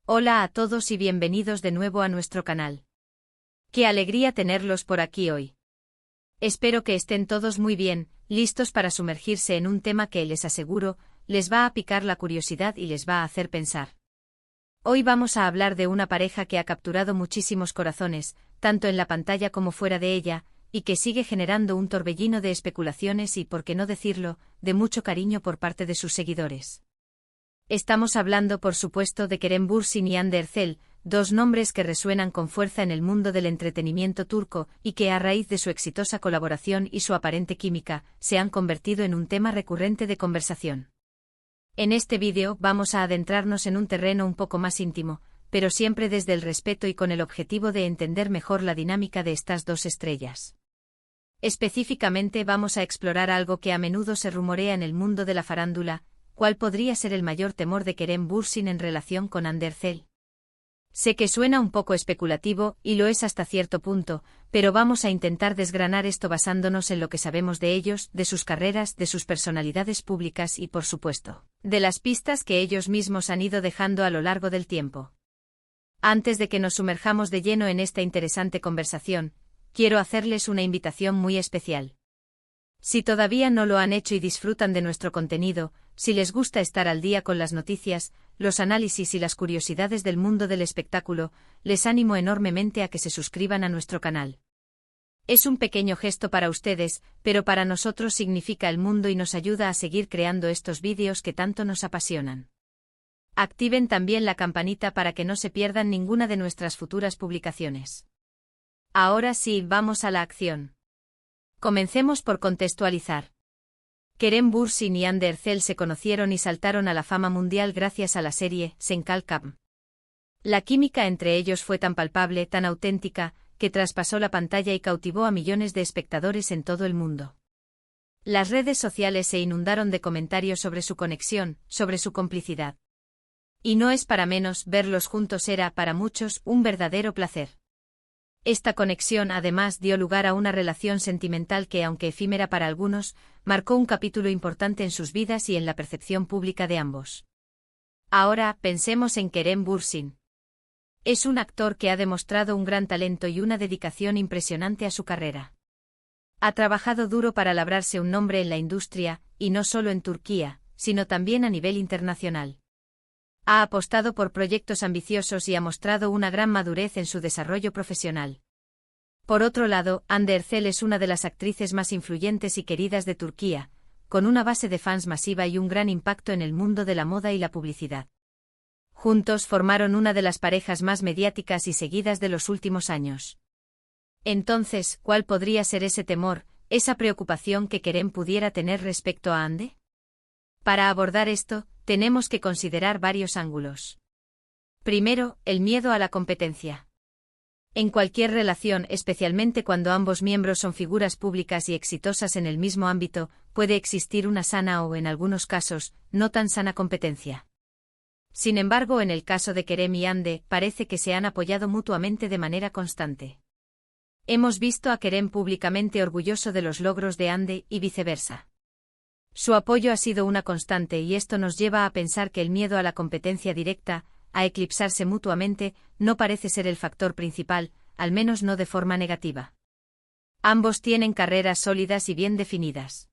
Hola a todos y bienvenidos de nuevo a nuestro canal. Qué alegría tenerlos por aquí hoy. Espero que estén todos muy bien, listos para sumergirse en un tema que les aseguro, les va a picar la curiosidad y les va a hacer pensar. Hoy vamos a hablar de una pareja que ha capturado muchísimos corazones, tanto en la pantalla como fuera de ella, y que sigue generando un torbellino de especulaciones y, por qué no decirlo, de mucho cariño por parte de sus seguidores. Estamos hablando, por supuesto, de Kerem Bürsin y Hande Erçel, dos nombres que resuenan con fuerza en el mundo del entretenimiento turco y que, a raíz de su exitosa colaboración y su aparente química, se han convertido en un tema recurrente de conversación. En este vídeo vamos a adentrarnos en un terreno un poco más íntimo, pero siempre desde el respeto y con el objetivo de entender mejor la dinámica de estas dos estrellas. Específicamente vamos a explorar algo que a menudo se rumorea en el mundo de la farándula: ¿cuál podría ser el mayor temor de Kerem Bürsin en relación con Hande Erçel? Sé que suena un poco especulativo, y lo es hasta cierto punto, pero vamos a intentar desgranar esto basándonos en lo que sabemos de ellos, de sus carreras, de sus personalidades públicas y, por supuesto, de las pistas que ellos mismos han ido dejando a lo largo del tiempo. Antes de que nos sumerjamos de lleno en esta interesante conversación, quiero hacerles una invitación muy especial. Si todavía no lo han hecho y disfrutan de nuestro contenido, si les gusta estar al día con las noticias, los análisis y las curiosidades del mundo del espectáculo, les animo enormemente a que se suscriban a nuestro canal. Es un pequeño gesto para ustedes, pero para nosotros significa el mundo y nos ayuda a seguir creando estos vídeos que tanto nos apasionan. Activen también la campanita para que no se pierdan ninguna de nuestras futuras publicaciones. Ahora sí, vamos a la acción. Comencemos por contextualizar. Kerem Bürsin y Hande Erçel se conocieron y saltaron a la fama mundial gracias a la serie Senkal Kam. La química entre ellos fue tan palpable, tan auténtica, que traspasó la pantalla y cautivó a millones de espectadores en todo el mundo. Las redes sociales se inundaron de comentarios sobre su conexión, sobre su complicidad. Y no es para menos, verlos juntos era, para muchos, un verdadero placer. Esta conexión además dio lugar a una relación sentimental que, aunque efímera para algunos, marcó un capítulo importante en sus vidas y en la percepción pública de ambos. Ahora, pensemos en Kerem Bürsin. Es un actor que ha demostrado un gran talento y una dedicación impresionante a su carrera. Ha trabajado duro para labrarse un nombre en la industria, y no solo en Turquía, sino también a nivel internacional. Ha apostado por proyectos ambiciosos y ha mostrado una gran madurez en su desarrollo profesional. Por otro lado, Hande Erçel es una de las actrices más influyentes y queridas de Turquía, con una base de fans masiva y un gran impacto en el mundo de la moda y la publicidad. Juntos formaron una de las parejas más mediáticas y seguidas de los últimos años. Entonces, ¿cuál podría ser ese temor, esa preocupación que Kerem pudiera tener respecto a Hande? Para abordar esto, tenemos que considerar varios ángulos. Primero, el miedo a la competencia. En cualquier relación, especialmente cuando ambos miembros son figuras públicas y exitosas en el mismo ámbito, puede existir una sana o, en algunos casos, no tan sana competencia. Sin embargo, en el caso de Kerem y Hande, parece que se han apoyado mutuamente de manera constante. Hemos visto a Kerem públicamente orgulloso de los logros de Hande y viceversa. Su apoyo ha sido una constante y esto nos lleva a pensar que el miedo a la competencia directa, a eclipsarse mutuamente, no parece ser el factor principal, al menos no de forma negativa. Ambos tienen carreras sólidas y bien definidas.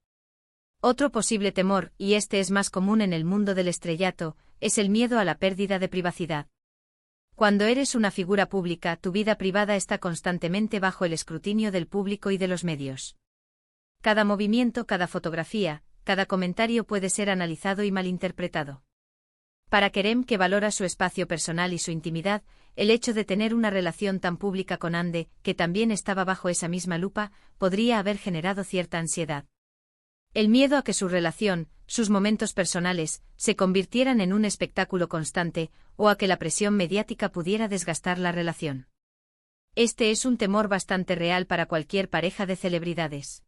Otro posible temor, y este es más común en el mundo del estrellato, es el miedo a la pérdida de privacidad. Cuando eres una figura pública, tu vida privada está constantemente bajo el escrutinio del público y de los medios. Cada movimiento, cada fotografía, cada comentario puede ser analizado y malinterpretado. Para Kerem, que valora su espacio personal y su intimidad, el hecho de tener una relación tan pública con Hande, que también estaba bajo esa misma lupa, podría haber generado cierta ansiedad. El miedo a que su relación, sus momentos personales, se convirtieran en un espectáculo constante, o a que la presión mediática pudiera desgastar la relación. Este es un temor bastante real para cualquier pareja de celebridades.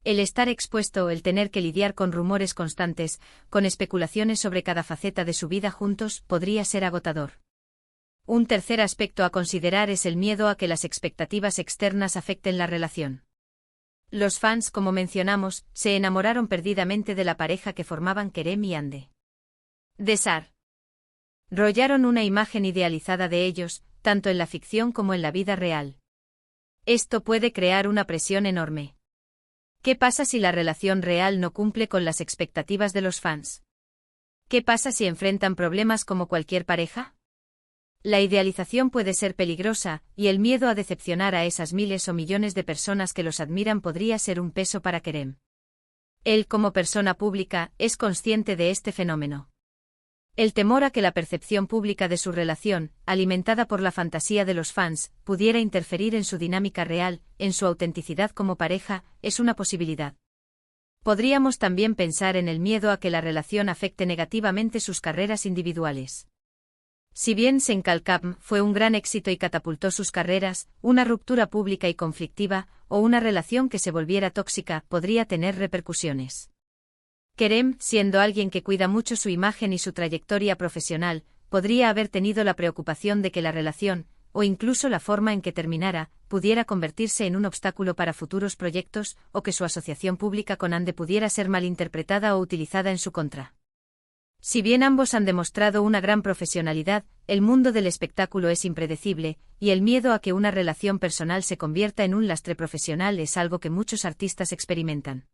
El estar expuesto, el tener que lidiar con rumores constantes, con especulaciones sobre cada faceta de su vida juntos, podría ser agotador. Un tercer aspecto a considerar es el miedo a que las expectativas externas afecten la relación. Los fans, como mencionamos, se enamoraron perdidamente de la pareja que formaban Kerem y Hande. Desar. Rollaron una imagen idealizada de ellos, tanto en la ficción como en la vida real. Esto puede crear una presión enorme. ¿Qué pasa si la relación real no cumple con las expectativas de los fans? ¿Qué pasa si enfrentan problemas como cualquier pareja? La idealización puede ser peligrosa, y el miedo a decepcionar a esas miles o millones de personas que los admiran podría ser un peso para Kerem. Él, como persona pública, es consciente de este fenómeno. El temor a que la percepción pública de su relación, alimentada por la fantasía de los fans, pudiera interferir en su dinámica real, en su autenticidad como pareja, es una posibilidad. Podríamos también pensar en el miedo a que la relación afecte negativamente sus carreras individuales. Si bien Senkalkam fue un gran éxito y catapultó sus carreras, una ruptura pública y conflictiva, o una relación que se volviera tóxica, podría tener repercusiones. Kerem, siendo alguien que cuida mucho su imagen y su trayectoria profesional, podría haber tenido la preocupación de que la relación, o incluso la forma en que terminara, pudiera convertirse en un obstáculo para futuros proyectos, o que su asociación pública con Ande pudiera ser malinterpretada o utilizada en su contra. Si bien ambos han demostrado una gran profesionalidad, el mundo del espectáculo es impredecible, y el miedo a que una relación personal se convierta en un lastre profesional es algo que muchos artistas experimentan.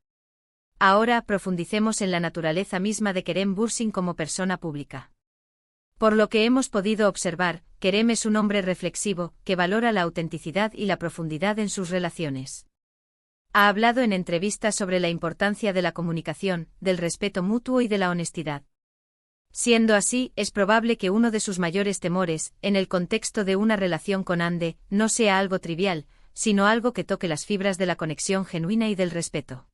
Ahora profundicemos en la naturaleza misma de Kerem Bürsin como persona pública. Por lo que hemos podido observar, Kerem es un hombre reflexivo, que valora la autenticidad y la profundidad en sus relaciones. Ha hablado en entrevistas sobre la importancia de la comunicación, del respeto mutuo y de la honestidad. Siendo así, es probable que uno de sus mayores temores, en el contexto de una relación con Ande, no sea algo trivial, sino algo que toque las fibras de la conexión genuina y del respeto.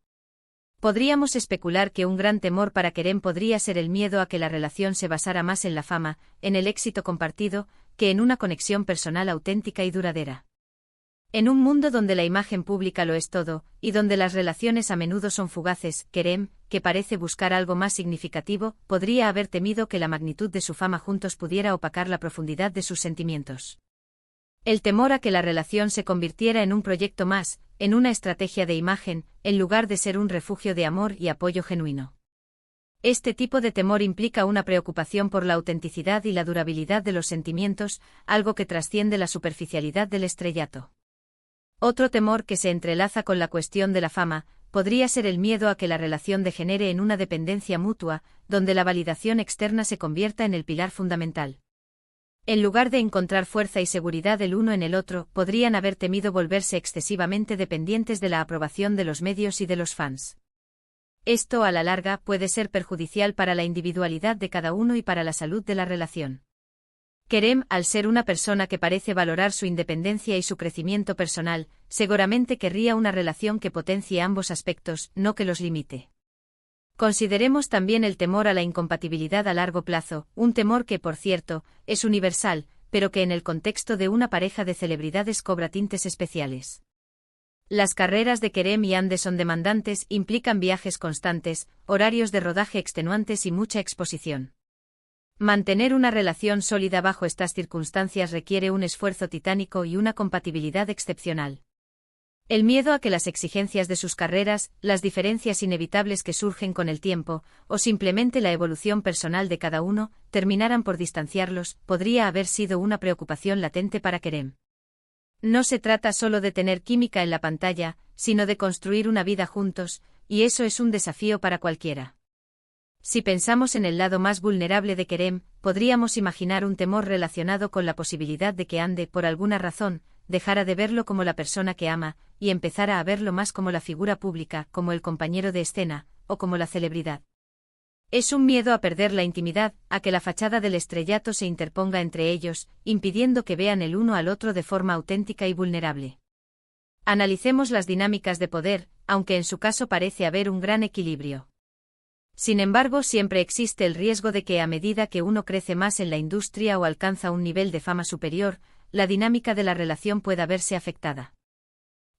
Podríamos especular que un gran temor para Kerem podría ser el miedo a que la relación se basara más en la fama, en el éxito compartido, que en una conexión personal auténtica y duradera. En un mundo donde la imagen pública lo es todo, y donde las relaciones a menudo son fugaces, Kerem, que parece buscar algo más significativo, podría haber temido que la magnitud de su fama juntos pudiera opacar la profundidad de sus sentimientos. El temor a que la relación se convirtiera en un proyecto más, en una estrategia de imagen, en lugar de ser un refugio de amor y apoyo genuino. Este tipo de temor implica una preocupación por la autenticidad y la durabilidad de los sentimientos, algo que trasciende la superficialidad del estrellato. Otro temor que se entrelaza con la cuestión de la fama, podría ser el miedo a que la relación degenere en una dependencia mutua, donde la validación externa se convierta en el pilar fundamental. En lugar de encontrar fuerza y seguridad el uno en el otro, podrían haber temido volverse excesivamente dependientes de la aprobación de los medios y de los fans. Esto, a la larga, puede ser perjudicial para la individualidad de cada uno y para la salud de la relación. Kerem, al ser una persona que parece valorar su independencia y su crecimiento personal, seguramente querría una relación que potencie ambos aspectos, no que los limite. Consideremos también el temor a la incompatibilidad a largo plazo, un temor que, por cierto, es universal, pero que en el contexto de una pareja de celebridades cobra tintes especiales. Las carreras de Kerem y Ande son demandantes, implican viajes constantes, horarios de rodaje extenuantes y mucha exposición. Mantener una relación sólida bajo estas circunstancias requiere un esfuerzo titánico y una compatibilidad excepcional. El miedo a que las exigencias de sus carreras, las diferencias inevitables que surgen con el tiempo, o simplemente la evolución personal de cada uno, terminaran por distanciarlos, podría haber sido una preocupación latente para Kerem. No se trata solo de tener química en la pantalla, sino de construir una vida juntos, y eso es un desafío para cualquiera. Si pensamos en el lado más vulnerable de Kerem, podríamos imaginar un temor relacionado con la posibilidad de que Ande, por alguna razón, dejara de verlo como la persona que ama, y empezara a verlo más como la figura pública, como el compañero de escena, o como la celebridad. Es un miedo a perder la intimidad, a que la fachada del estrellato se interponga entre ellos, impidiendo que vean el uno al otro de forma auténtica y vulnerable. Analicemos las dinámicas de poder, aunque en su caso parece haber un gran equilibrio. Sin embargo, siempre existe el riesgo de que a medida que uno crece más en la industria o alcanza un nivel de fama superior, la dinámica de la relación pueda verse afectada.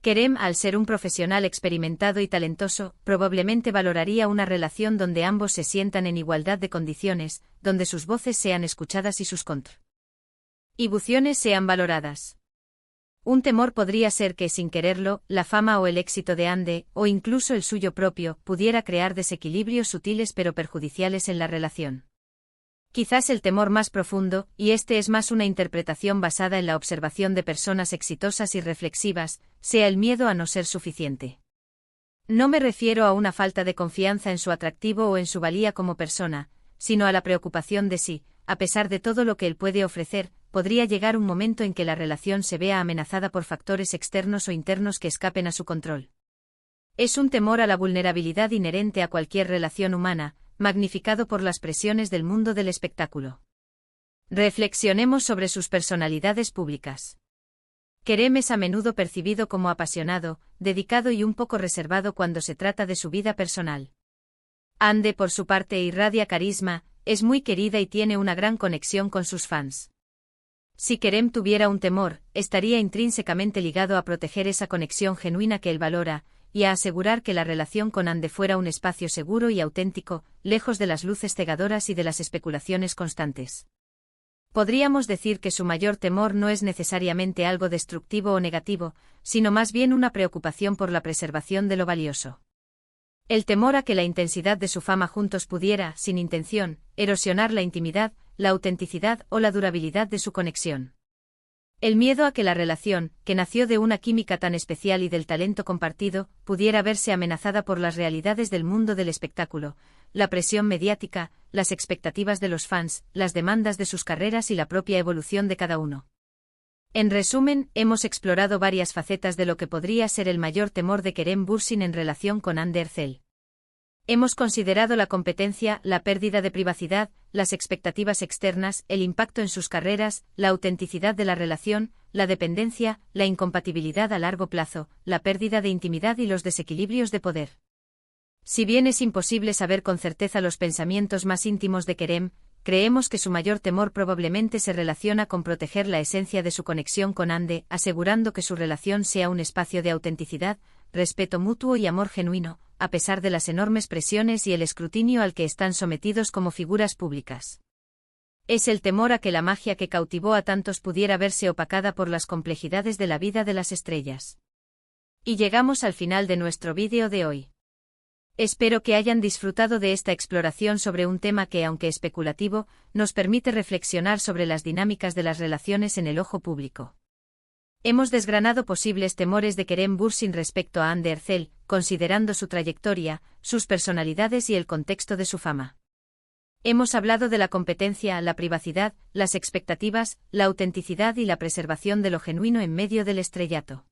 Kerem, al ser un profesional experimentado y talentoso, probablemente valoraría una relación donde ambos se sientan en igualdad de condiciones, donde sus voces sean escuchadas y sus contribuciones sean valoradas. Un temor podría ser que, sin quererlo, la fama o el éxito de Ande, o incluso el suyo propio, pudiera crear desequilibrios sutiles pero perjudiciales en la relación. Quizás el temor más profundo, y este es más una interpretación basada en la observación de personas exitosas y reflexivas, sea el miedo a no ser suficiente. No me refiero a una falta de confianza en su atractivo o en su valía como persona, sino a la preocupación de si, a pesar de todo lo que él puede ofrecer, podría llegar un momento en que la relación se vea amenazada por factores externos o internos que escapen a su control. Es un temor a la vulnerabilidad inherente a cualquier relación humana, magnificado por las presiones del mundo del espectáculo. Reflexionemos sobre sus personalidades públicas. Kerem es a menudo percibido como apasionado, dedicado y un poco reservado cuando se trata de su vida personal. Hande, por su parte, irradia carisma, es muy querida y tiene una gran conexión con sus fans. Si Kerem tuviera un temor, estaría intrínsecamente ligado a proteger esa conexión genuina que él valora, y a asegurar que la relación con Hande fuera un espacio seguro y auténtico, lejos de las luces cegadoras y de las especulaciones constantes. Podríamos decir que su mayor temor no es necesariamente algo destructivo o negativo, sino más bien una preocupación por la preservación de lo valioso. El temor a que la intensidad de su fama juntos pudiera, sin intención, erosionar la intimidad, la autenticidad o la durabilidad de su conexión. El miedo a que la relación, que nació de una química tan especial y del talento compartido, pudiera verse amenazada por las realidades del mundo del espectáculo, la presión mediática, las expectativas de los fans, las demandas de sus carreras y la propia evolución de cada uno. En resumen, hemos explorado varias facetas de lo que podría ser el mayor temor de Kerem Bürsin en relación con Hande Erçel. Hemos considerado la competencia, la pérdida de privacidad, las expectativas externas, el impacto en sus carreras, la autenticidad de la relación, la dependencia, la incompatibilidad a largo plazo, la pérdida de intimidad y los desequilibrios de poder. Si bien es imposible saber con certeza los pensamientos más íntimos de Kerem, creemos que su mayor temor probablemente se relaciona con proteger la esencia de su conexión con Hande, asegurando que su relación sea un espacio de autenticidad, respeto mutuo y amor genuino, a pesar de las enormes presiones y el escrutinio al que están sometidos como figuras públicas. Es el temor a que la magia que cautivó a tantos pudiera verse opacada por las complejidades de la vida de las estrellas. Y llegamos al final de nuestro vídeo de hoy. Espero que hayan disfrutado de esta exploración sobre un tema que, aunque especulativo, nos permite reflexionar sobre las dinámicas de las relaciones en el ojo público. Hemos desgranado posibles temores de Kerem Bürsin respecto a Hande Erçel, considerando su trayectoria, sus personalidades y el contexto de su fama. Hemos hablado de la competencia, la privacidad, las expectativas, la autenticidad y la preservación de lo genuino en medio del estrellato.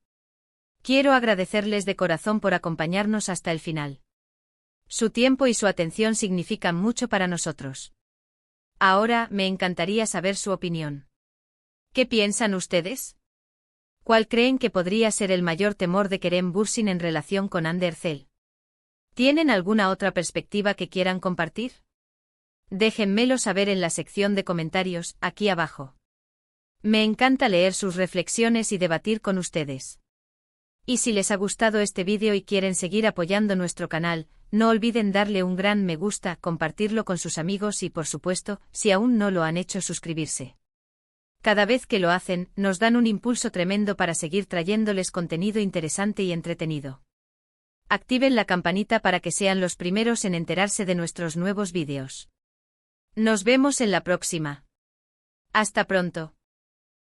Quiero agradecerles de corazón por acompañarnos hasta el final. Su tiempo y su atención significan mucho para nosotros. Ahora, me encantaría saber su opinión. ¿Qué piensan ustedes? ¿Cuál creen que podría ser el mayor temor de Kerem Bürsin en relación con Hande Erçel? ¿Tienen alguna otra perspectiva que quieran compartir? Déjenmelo saber en la sección de comentarios, aquí abajo. Me encanta leer sus reflexiones y debatir con ustedes. Y si les ha gustado este vídeo y quieren seguir apoyando nuestro canal, no olviden darle un gran me gusta, compartirlo con sus amigos y, por supuesto, si aún no lo han hecho, suscribirse. Cada vez que lo hacen, nos dan un impulso tremendo para seguir trayéndoles contenido interesante y entretenido. Activen la campanita para que sean los primeros en enterarse de nuestros nuevos vídeos. Nos vemos en la próxima. Hasta pronto.